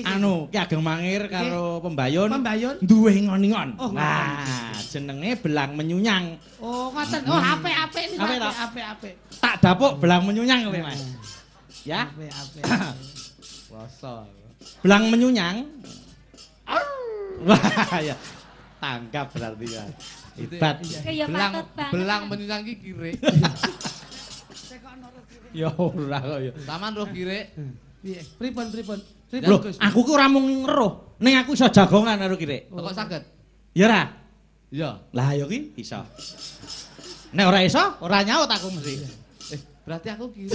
Anu, Ki Ageng Mangir karo Pembayun. Pembayun Duwe ngon-ngon. Oh, nah, jenenge Belang Menyunyang. oh ngoten. Oh, apik-apik niku. Apik ta? Apik-apik. Tak dapuk Belang Menyunyang kowe, Mas. Ya. Apik-apik. Rasa. Belang Menyunyang. Wah, ya. Tangkap berarti ya. Hebat. Kaya patut banget. Belang menyunyang ki kirik. Ya ora kok ya. Taman roh kirik. Piye? Pripun? Loh, aku ku ora mung ngeruh, ning aku iso jagongan karo Kirik. Kok saged? Ya ora? Iya. Lah ya ki iso. Nek ora iso, ora nyaut aku mesti. Berarti aku kirik.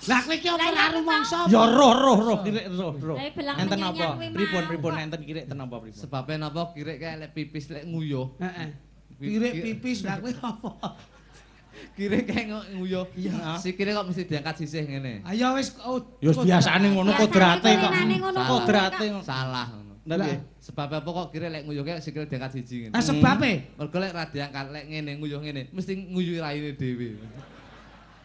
Lah kowe iki ora rumangsa. Ya roh Kirik roh. Lah, Belang Enten Menyunyang apa? kuwi mau. Pripun enten Kirik ten apa pripun? Sebabnya napa kirik kayak lek pipis lek nguyuh. Heeh. Pirik pipis lah kowe apa? Kirik kayak nguyuh. Iya. Sikile kok mesti diangkat sisih ngene. Ayo wis Ya biasane ngono kodrate kok. Biasane ngono kok. Kodrate ngono. Salah ngono. Lah Sebab apa kok kirik lek nguyuh kayak sikile diangkat siji ngene. Ah sebabe? Mergo lek ra diangkat lek ngene nguyuh ngene, mesti nguyuh raine dhewe.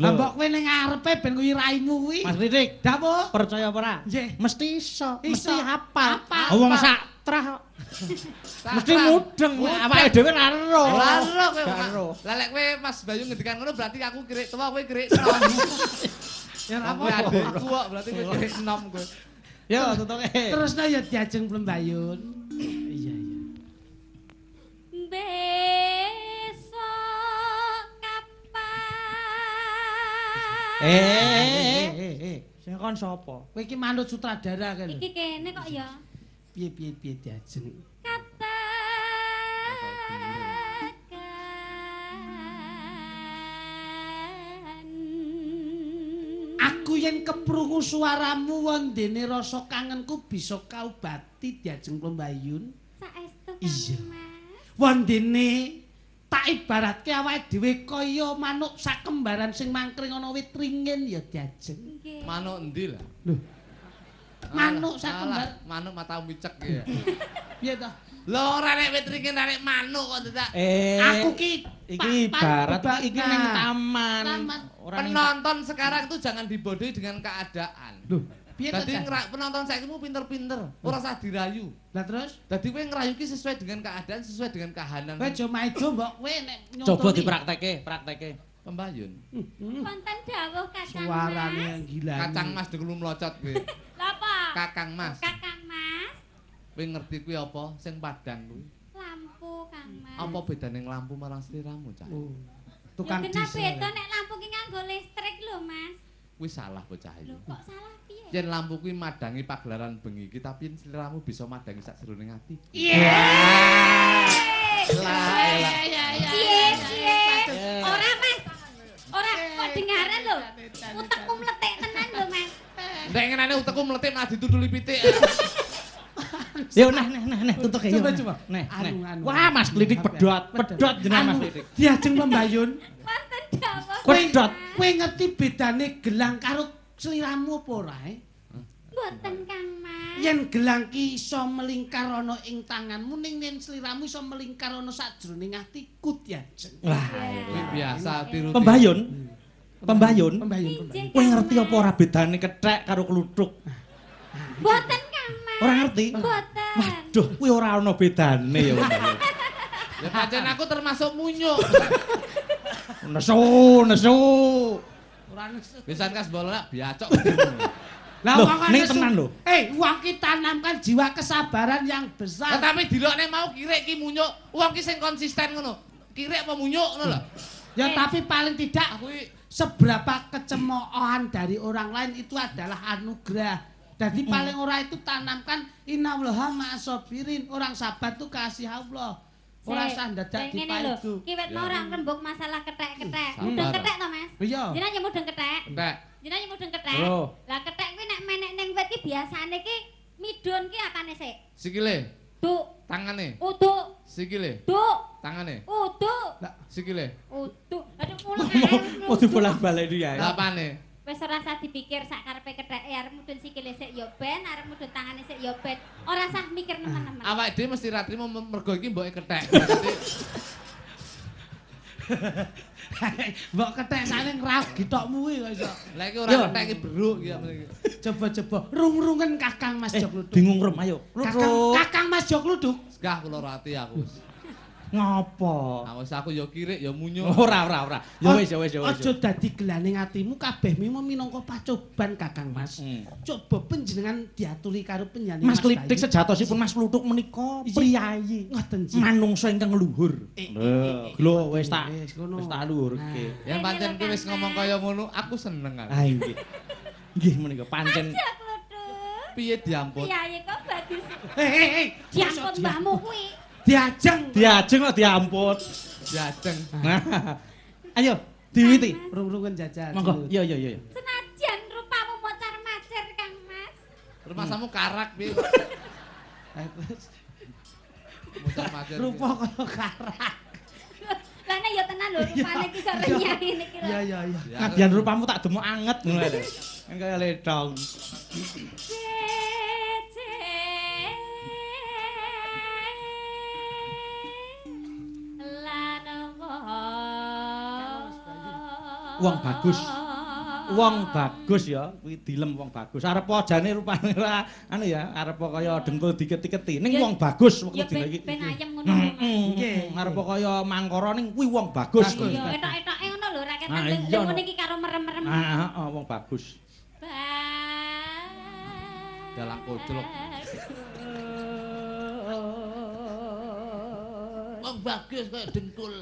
Lah mbok kowe ning ngarepe ben kuwi raimu kuwi. Mas Ridik, Dapuk. percaya apa ora? Nggih. Mesti iso, mesti Iso. hafal. Hafal. Wong satrah kok. Mesti mudeng, awake dhewe ora ero. Ora ero kowe. Gak ero. Lah lek kowe Mas Bayu ngendikan ngono berarti aku kirik tuwa kowe kirik enom. Ya ora Kowe apa-apa. adikku kok berarti kowe kirik enom kowe. Ya tutuke. Terusno ya diajeng Plembayun. Iya. Besok kapan? Sing kon sapa? Kowe iki manut sutradara kan. Iki kene kok ya. Piye diajeng. Katakan. Aku yen keprungu suaramu wondene rasa kangenku bisa kaobati diajeng Plembayun. Saestu Iya. Kang Mas. Wondene tak ibaratke awake dhewe kaya manuk sakembaran sing mangkring ana wit ringin ya diajeng. Nggih. Manuk endi lah? Lho. Manuk Alah, sakembar. manuk mata micek ya. Piye to? Lho ora nek wit ringin ora nek manuk kok tidak. Aku ki Iki ibarat iki ning taman. Taman. Ora ning Penonton sekarang itu jangan dibodohi dengan keadaan. Lho, piye to? Dadi penonton saiki mu pinter-pinter, ora usah dirayu. Lah terus Dadi kowe ngrayu ki sesuai dengan keadaan, sesuai dengan kahanan. kowe aja maido mbok kowe nek coba dipraktekke. Pembayun. Wonten dawuh Kakang Suarane Mas. gila. Kacang Mas dengkul mlocot kowe. Lha apa? Kakang Mas. Kakang Mas. Kowe ngerti kuwi apa? Sing padang kuwi. Lampu Kang Mas. Apa bedane lampu marang sliramu, Cak? Oh. Ya Tukang kena diesel. beda nek lampu ki nganggo listrik lho Mas. Kuwi salah bocah iki. Lho kok salah piye? Yen lampu kuwi madangi pagelaran bengi iki, tapi yen sliramu bisa madangi sak jroning ati. Piye? Ora Mas. Ora kok dengaran lho. Utekku mletik tenan lho Mas. Nek ngenane utekku mletip malah ditutuli pitik. Yo nah tutuke yo. Coba. Nah. Anu. Wah, Mas Klidik pedot jenengan Mas Klidik. Diajeng Pembayun. Wonten dawuh. Pedot. Kowe ngerti bedane gelang karo sliramu apa ora? Mboten Kang Mas. Yen gelang ki iso melingkar ana ing tanganmu ning yen sliramu iso melingkar ana sajroning atiku diajeng. Wah, Kuwi biasa tiru. Pembayun. Pembayun. Kowe ngerti apa ora bedane kethek karo kluthuk? Mboten Kang Mas. Ora ngerti? Mboten. Waduh, kuwi ora ana bedane ya. Ya pancen aku termasuk munyuk. Nesu. Ora nesu. Pisan kas bola biacok. Lah Loh, wong kan ning nesu. tenan lho. Wong ki tanamkan jiwa kesabaran yang besar. Tapi dilokne mau kirik ki munyuk. Wong ki sing konsisten ngono. Kirik apa munyuk ngono lho. Ya tapi paling tidak Aku seberapa kecemoohan dari orang lain itu adalah anugerah. Jadi paling ora itu tanamkan innallaha ma'asabirin. Orang sabar itu kasih Allah. Ora usah ndadak dipaidu. Ki wetno ora rembug masalah kethek-kethek. Sabar. Mudeng kethek to, Mas? Iya. Jenengan ya mudeng kethek. entek. Jenengan ya mudeng kethek. Loh. Lah kethek kuwi nek menek ning wit ki biasane ki midun ki apane sik? Sikile, Duk, tangane, uduk, sikile, duk, tangane, uduk, sikile. uduk. Aduh mulut. Mau dibolak-balik ya. Lapane. Wis ora usah dipikir sak karepe kethek arep mudun sikile sik ya ben, arep mudun tangane sik ya ben. Ora usah mikir nemen-nemen. Awake dhewe mesti ra trimo mergo iki mboke kethek. Berarti Mbok kethek sane ngraf gitokmu kuwi kok iso. lek iki ora kethek iki beruk iki. Coba rung-rungen Kakang Mas Jok Luduk. Bingung rum ayo. Kakang Mas Jok Luduk. Gak aku lara ati aku. Ngopo? Wis aku ya kirik ya munyo. Ora. Ya wis. Aja dadi gelaning atimu kabeh mimo minangka pacoban Kakang Mas. Coba panjenengan diaturi karo penyanyi Mas Klitik sejatosipun Mas Luduk menika priyayi. Ngoten Ji. Manungsa ingkang luhur. Lho wis tak luhurke. Ya pancen kowe wis ngomong kaya ngono, aku seneng aku. Ah nggih. Nggih menika pancen. Ajak Luduk. Piye diamput? Piye kok bagus. Hei. Diamput mbahmu kuwi. Diajeng Kok diamput. Jajeng. Ayo diwiti. rung-rungen jajal. Monggo. Iya. Senajan rupamu mocar-macer Kang Mas. Rumah samu karak piye? Muter-mater. Rupa kaya karak. Lah nek ya tenan lho rupane ki iso renyah ngene iki lho. Iya. Kadyan rupamu tak demuk anget ngono lho. Kan kaya ledong. Wong bagus ya, kuwi dilem wong bagus. Arep jane rupane ora anu ya, arep kaya dengkul diketi-keti. Ning wong bagus wektu dina iki. Ya ben ayem ngono lho Mas. Nggih, arep kaya mangkara ning kuwi wong bagus. Ya etok-etoke ngono lho ra ketok ngene iki karo merem-merem. Heeh, wong bagus. Dalang koclok. Wong bagus kaya dengkul.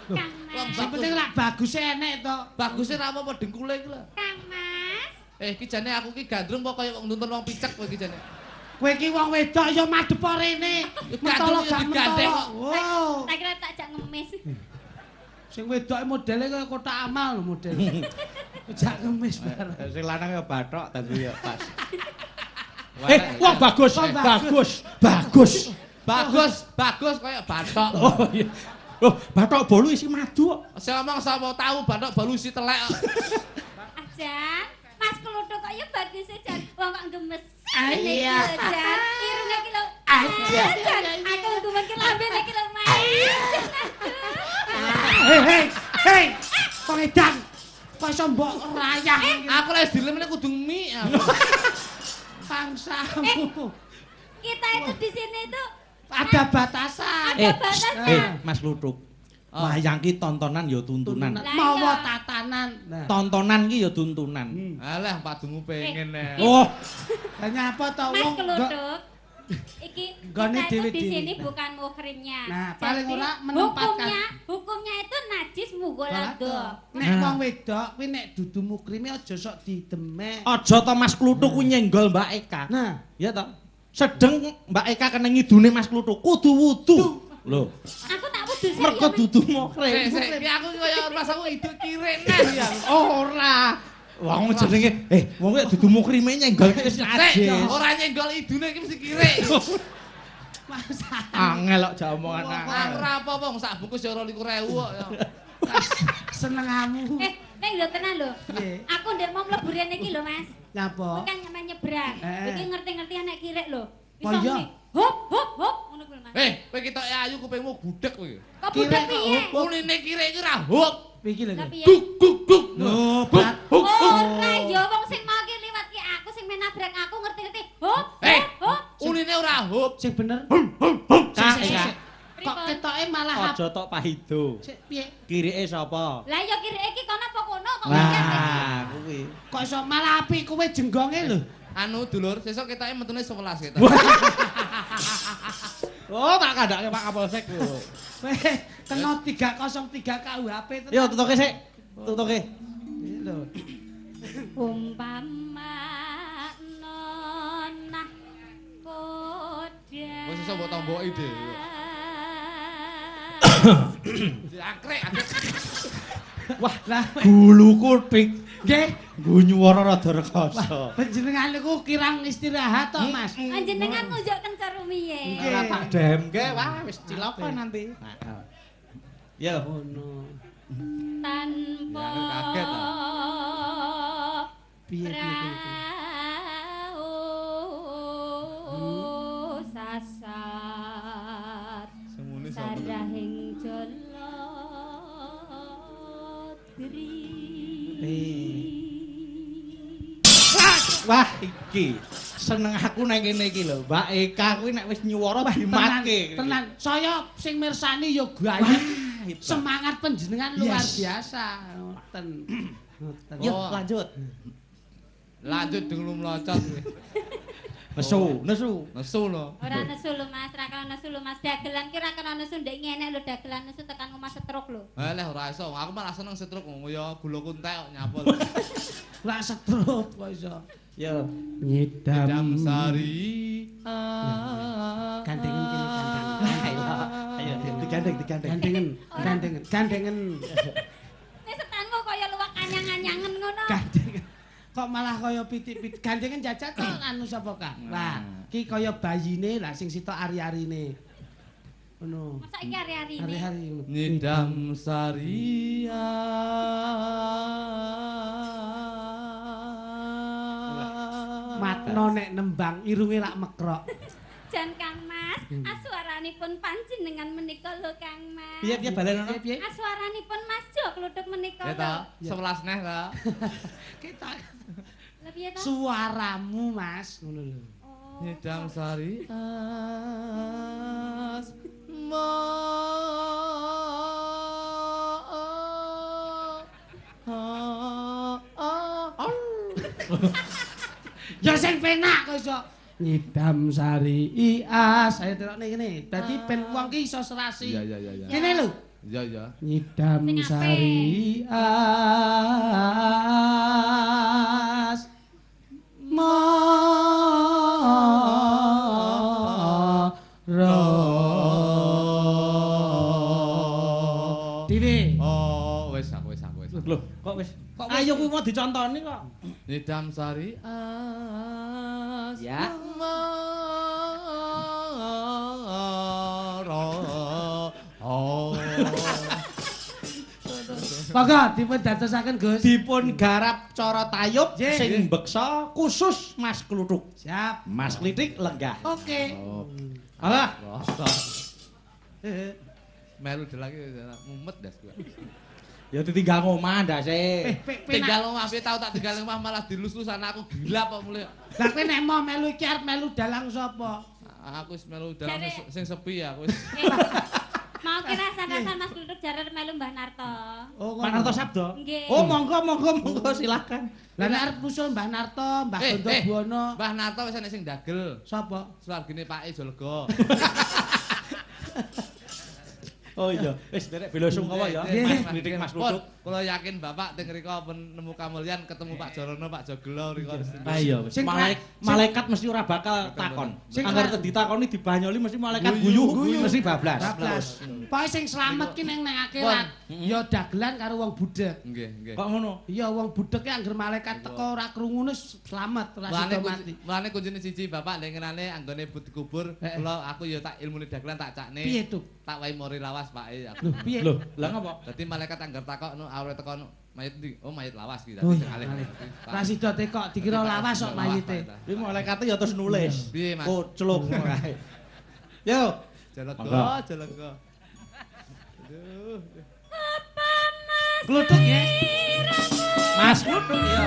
Kang Mas. Sing penting lak bagus enek to. Baguse ra apa-apa dengkule iki lho. Kang Mas. Iki jane aku ki gandrung kok kaya wong nuntun wong picek kowe iki jane. Kowe iki wong wedok ya madhep rene. Mentolo gak digandeng kok. Wow. Tak kira tak jak ngemis. Sing wedoke modele kaya kotak amal lho model. Jak ngemis bareng. Sing lanang ya bathok dadi ya pas. Wong bagus kaya bathok. Oh iya. Loh, bathok bolu isi madu kok. Sing ngomong sapa tahu bathok bolu isi telek. Ajan, Mas Kluthuk kok ya bagus e jan. Wong kok gemes. Iya. Jan, irunge ki lho. Ajan. Aku gumen ki lambene ki lho, Mas. Hei. Kok edan. Kok iso mbok rayah iki. Aku lek dilem nek kudu mie. Bangsamu. Kita itu di sini itu Ada batasan. Mas Luduk. Wayang ki tontonan ya tuntunan. Mawa tatanan. Tontonan ki ya tuntunan. Alah padumu pengen nek. Oh, Lah nyapa to Mas wong Kluthuk. Iki Gone kita itu di dewe-dewe. sini bukan muhrimnya. Nah, paling Jadi, ora menempatkan. Hukumnya itu najis mugolado. Nek wong wedok kuwi nek dudu mukrime aja sok didemek. aja to Mas Kluthuk ku nyenggol Mbak Eka. Nah, Ya to. Sedeng Mbak Eka kena ngidune Mas Kluthuk kudu wudu. Lho, Aku tak wudu sih. mergo dudu mokre. Sik, ki aku kaya rumah samu hidup kirek nah ya. Ora. Wong jenenge wong kuwi dudu mukrime nyenggol wis najis. Ora nyenggol idune iki mesti kirek. masa Angel kok jak omongan angel. Ora apa-apa wong sak bungkus ya 22.000 kok ya. senengamu. Nek lho tenan lho. Piye? Aku ndek mau mlebu rene iki lho, Mas. Nyapa? Kan nyampe nyebrang. Iki ngerti-ngerti anak kirek lho. Oh, iya? Hop ngono kuwi, Mas. Kowe ketok ayu kupingmu budek kowe. Kok budek piye? Unine kirek iki ra hop. Iki lho. Lah piye? Guk. Lho, Pak. Ora ya wong sing mau ki liwat ki aku sing menabrak aku ngerti-ngerti. Hop. Unine ora hop. Sing bener. Kak, Sik, Eka. sik. Kok ketoke malah Aja tok pahido. Sik piye? Kirike sapa? Lah ya kirek iki kono apa kono kok Nah, kuwi. Kok iso malah apik kowe jenggonge lho. Anu dulur, sesuk ketoke metune 11 ketok. Oh, tak kandhake Pak Kapolsek lho. Kowe kena 303 KUHP tenan. Yo tutuke sik. Tutuke. Lho. umpama nonah koda Wis iso mbok tomboki dhewe. Akrek. Wah, lah guluku tik. Nggih. Gunyuwara rada rekoso. Panjenengan niku kirang istirahat to, Mas. panjenengan ngunjuk kencar rumiyin. Nggih. Ora tak demke, wah wis cilaka nanti. Yo. Ngono. Tanpa Ya, kaget, Piye. sasat Semune sapa? sarahing jolodri Wah, iki seneng aku nang kene iki lho. Mbak Eka kuwi nek wis nyuwara dimatke. Tenan, saya sing mirsani ya gayeng. Semangat panjenengan luar biasa. Ngoten. Ngoten. Yuk, lanjut. Lanjut dulu melocot. Nesu. Nesu lho. Ora nesu lho Mas, ra kena nesu lho Mas. Dagelan ki ra kena nesu ndek ngenek lho dagelan nesu tekan omah setruk lho. Leh ora iso, aku malah seneng setruk ngono ya gula kuntek kok nyapul. Lah setruk kok iso. Yo. Nyidam Sari. Gandengen kene gandengen. Ayo digandeng. Gandengen. Nek setanmu kaya luwak anyang-anyangen ngono. Gandengen. Kok malah kaya pitik-pitik. Gandengen jajal kok anu sapa Kak? Lah, ki kaya bayine lah sing sitok ari-arine. Ngono. Masa iki hari-hari ini? Hari-hari ngono. Nyidam Sari. Matno nek nembang irunge lak mekrok. Jan Kang Mas, aswaranipun panjenengan menika lho Kang Mas. Piye balenono? Piye? Aswaranipun Mas Jo kluthuk menika Ya lho. ta, 11 neh ta. Kita Lha piye to? suaramu Mas ngono lho. Oh. Nyidam Sari. Ya sing penak kok iso. Nyidam Sari Ias. Ayo terokne kene. Dadi ben wong ki iso serasi. Iya. Kene lho. Iya. Nyidam Sing apik. Sari Ias. Dewe. Oh, wis. Loh, kok wis ayo kuwi mau dicontoni kok. Nyidam Sari as. Ya. Monggo dipun dadosaken Gus. Dipun garap cara tayub Nggih. sing beksa khusus Mas Kluthuk. Siap. Mas Klitik lenggah. Oke. Alah. Melu delake mumet das kuwi. Ya ditinggal ngomah ndase. Tinggal omah piye tau tak tinggal omah malah dilus-lusan aku gila kok mulai. Lah kowe nek mau melu iki arep melu dalang sapa? Aku wis melu dalam Jare- sing sepi ya aku wis. Mau kira rasan Mas kluthuk jaran melu Mbah Narto. Oh, Pak Narto Sabdo. Nggih. Oh, monggo silakan. Lah nek arep usul Mbah Narto, Mbah Gondo Buwono, Mbah Narto wis ana sing dagel. sapa? Suwargine Pak E Jolega. Oh iya, wis derek bela sungkawa ya. Nggih. Mas Klitik Mas Pun, Kluthuk. kula yakin Bapak teng mriko nemu kamulyan ketemu Pak Jorono, Pak Joglo mriko. Ah iya, wis. Sing Malaikat mesti ora bakal takon. Sing Angger ditakoni dibanyoli mesti malaikat guyu, mesti bablas. Bablas. Pokoke sing slamet ki ning akhirat ya dagelan karo wong budek. Nggih. Kok ngono? Iya wong budek ki angger malaikat teko ora krungu wis slamet ora sida mati. Mulane kuncine siji Bapak ndek ngenane anggone but dikubur, kula aku ya tak ilmune dagelan tak cakne. Piye tuh? Tak wae mori lawas Pak E aku. Lho piye? Loh, lah ngapa? Dadi malaikat anggar takok no awre teko no mayit ndi? Oh mayit lawas iki Oh dadi iya, alih. ora sida teko dikira lawas kok mayite. Kuwi malaikate ya terus nulis. Piye Mas? Kocluk kae. Yo, Jalega. Aduh. Kluthuk ya. Mas Kluthuk ya.